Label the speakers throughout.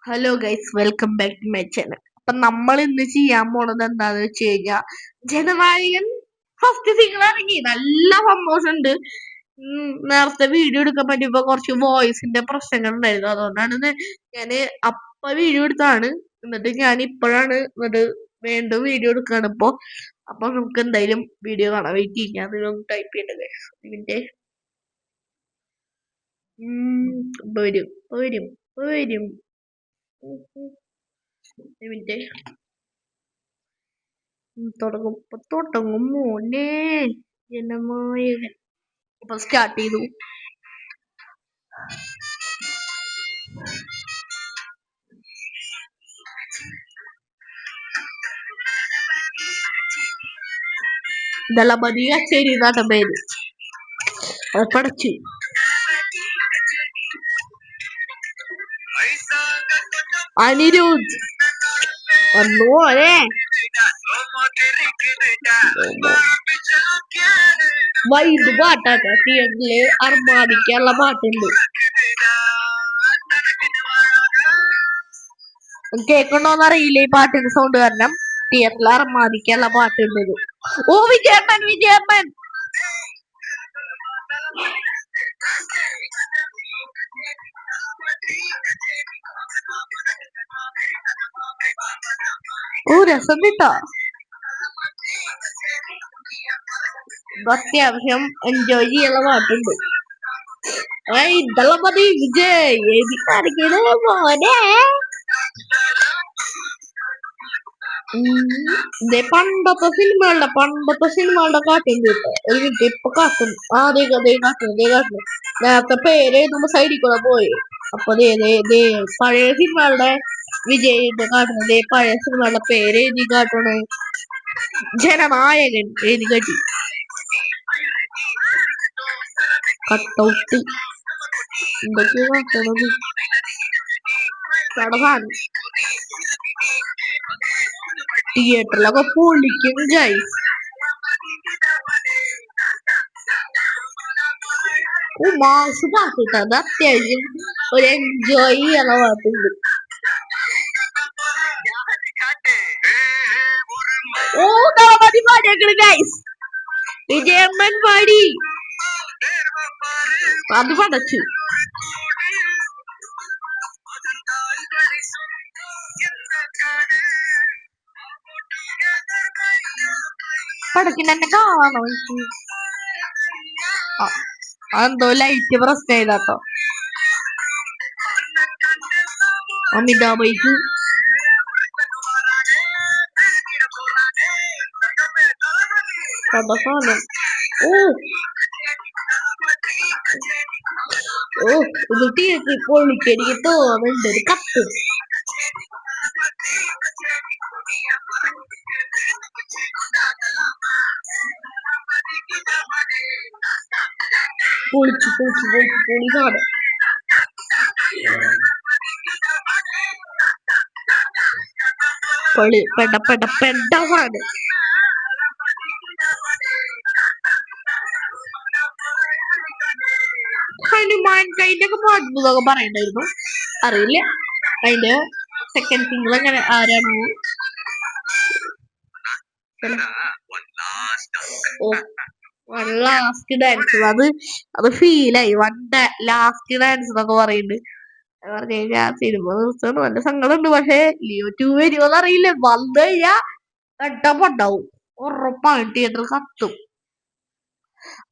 Speaker 1: Hello guys, welcome back to my channel. അപ്പൊ നമ്മൾ ഇന്ന് ചെയ്യാൻ പോണത് എന്താന്ന് വെച്ച് കഴിഞ്ഞാൽ ജനനായകൻ ഫസ്റ്റ് സിംഗിൾ ഇറങ്ങി. നല്ല സന്തോഷമുണ്ട്. നേരത്തെ വീഡിയോ എടുക്കാൻ പറ്റിയപ്പോ കുറച്ച് വോയിസിന്റെ പ്രശ്നങ്ങൾ ഉണ്ടായിരുന്നു. അതുകൊണ്ടാണ് ഞാന് വീഡിയോ എടുത്താണ്. എന്നിട്ട് ഞാൻ ഇപ്പോഴാണ് വീണ്ടും വീഡിയോ എടുക്കാണ് ഇപ്പൊ. അപ്പൊ നമുക്ക് എന്തായാലും വീഡിയോ കാണാം. വെയിറ്റ് ചെയ്യാം. അതിലൊന്ന് ടൈപ്പ് ചെയ്യണ്ടേ ഇതിന്റെ വരും വരും വരും മിനിറ്റ് തുടങ്ങും മോനെ. ജനനായകൻ അപ്പൊ സ്റ്റാർട്ട് ചെയ്തു. ദളപതി കച്ചേരി എന്നാണ് പേര്. അത് പഠിച്ചു. അനിരുദ്ധ് വന്നു മോനെ. വൈബ് പാട്ടാണ്. തിയേറ്ററില് അർമാദിക്കുള്ള പാട്ടുണ്ട്. കേൾക്കണ്ടോന്ന് അറിയില്ല ഈ പാട്ടിന്റെ സൗണ്ട് കാരണം. തിയേറ്ററിൽ അർമാദിക്കുള്ള പാട്ടുണ്ട്. ഓ വിജയമ്മൻ വിജയമ്മൻ. ഓ രസം കിട്ടോ. അത്യാവശ്യം എൻജോയ് ചെയ്യാനുള്ള പാട്ടുണ്ട്. ദളപതി വിജയ് എഴുതി കാണിക്കണ മോനെ. പണ്ടത്തെ സിനിമകളുടെ കാട്ടുണ്ട്. ഒരു മിനിറ്റ് ഇപ്പൊ കാട്ടും. അതേ കാട്ടുന്നു. നേരത്തെ പേര് എഴുതുമ്പോ സൈഡിൽ കൂടെ പോയി. അപ്പൊ പഴയ സിനിമകളുടെ വിജയിന്റെ കാട്ടുന്നത്. പഴയ സിനിമകളുടെ പേര് എഴുതി കാട്ടണേ. ജനനായകൻ എഴുതി കാട്ടി. കട്ടൗട്ട് എന്തൊക്കെയാ കാട്ടണത്. കടതാണ്. തിയേറ്ററിലൊക്കെ പൊളിക്കും ഗൈസ്. മാസ് പാട്ടിട്ട്. അത് അത്യാവശ്യം ഒരു എൻജോയ് ചെയ്യാനുള്ള പാട്ടുണ്ട്. ഓ ദളപതി പാടിയേക്കണ് ഗൈസ്. വിജയമ്മൻ പാടി. അത് പടച്ചു. പടക്കിന് എന്നെ കാണാണോ? അതെന്തോ ലൈറ്റ് പ്രശ്നം ചെയ്താട്ടോ. അമിതാഭയ്ക്ക് സാധനം. ഇത് തിയേറ്ററിൽ പൊളിക്കെനിക്ക് തോന്നുന്നുണ്ട്. ഒരു കത്ത് പൊളി സാധനം. പെട സാധനം. ഹനുമാൻ കൈൻ്റെയൊക്കെ പാടുന്നതൊക്കെ പറയണ്ടായിരുന്നു. അറിയില്ല അതിന്റെ സെക്കൻഡ് സിംഗിൾ അങ്ങനെ ആരാണോ. ലാസ്റ്റ് ഡാൻസ് അത് ഫീലായി. ലാസ്റ്റ് ഡാൻസ് എന്നൊക്കെ പറയുന്നുണ്ട്. പറഞ്ഞു കഴിഞ്ഞാൽ സിനിമ നിർത്തുന്നു. നല്ല സങ്കടമുണ്ട്. പക്ഷെ ലിയോ 2 വരുമോന്ന് അറിയില്ല. വന്നു കഴിഞ്ഞാ കട്ടപ്പുണ്ടാവും. ഉറപ്പാണ്. തിയേറ്റർ കത്തും.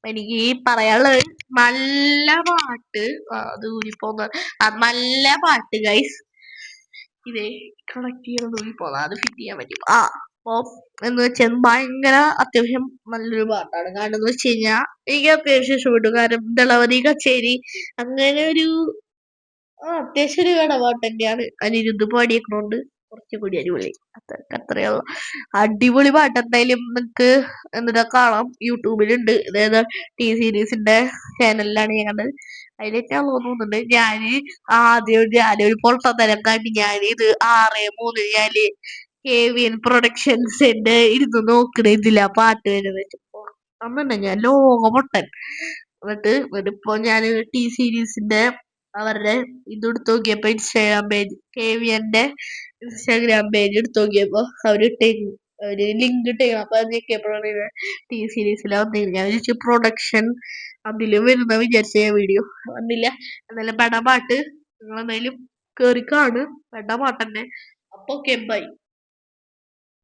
Speaker 1: എനിക്ക് പറയാനുള്ളത് നല്ല പാട്ട്. അത് ഊരിപ്പോന്ന നല്ല പാട്ട് ഗൈസ്. ഇതേ കണക്ട് ചെയ്യണം. ഊരിപ്പോന്ന അത് ഫിറ്റ് ചെയ്യാൻ പറ്റും. അപ്പൊ എന്ന് വെച്ചാൽ ഭയങ്കര അത്യാവശ്യം നല്ലൊരു പാട്ടാണ്. കാരണം എന്ന് വെച്ച് കഴിഞ്ഞാൽ എനിക്ക് അത്യാവശ്യം ഇഷ്ടപ്പെട്ടു. കാരണം ദളപതി കച്ചേരി അങ്ങനെ ഒരു അത്യാവശ്യം ഒരു കടപാട്ട് തന്നെയാണ്. അനിരുദ്ധ് പാടിയേക്കണോണ്ട് കുറച്ചുകൂടി അടിപൊളി. അത്രയുള്ള അടിപൊളി പാട്ട്. എന്തായാലും നിങ്ങക്ക് എന്നിട്ട് കാണാം. യൂട്യൂബിലുണ്ട്. അതായത് ടി സീരീസിന്റെ ചാനലിലാണ് ഞാൻ കണ്ടത്. അതിലേക്കാ തോന്നുന്നുണ്ട്. ഞാനൊരു പൊട്ടത്തരം കാട്ടി ഞാനിത് 6:3 ഞാന് KVN പ്രൊഡക്ഷൻസിന്റെ ഇരുന്ന് നോക്കണ ഇതിലാ പാട്ട് വരുന്നത്. അന്നെ ഞാൻ ലോക പൊട്ടൻ. എന്നിട്ട് ഇപ്പൊ ഞാൻ ടി സീരീസിന്റെ അവരുടെ ഇത് എടുത്ത് നോക്കിയപ്പോ ഇൻസ്റ്റാഗ്രാം പേജ് KVNന്റെ ഇൻസ്റ്റാഗ്രാം പേജ് എടുത്ത് നോക്കിയപ്പോ അവര് ലിങ്ക് ഇട്ടേക്കണം. അപ്പൊ അത് ഞെക്കിയപ്പോഴാണ് ടി സീരീസിലെ വന്നിരുന്നത്. ഞാൻ വിചാരിച്ചു പ്രൊഡക്ഷൻ അതിലും വരുന്ന വിചാരിച്ച വീഡിയോ വന്നില്ല. എന്നാലും പെട പാട്ട് നിങ്ങൾ എന്തായാലും കേറി കാണ്. പെട പാട്ടന്നെ. അപ്പൊ ഓക്കെ ബൈ.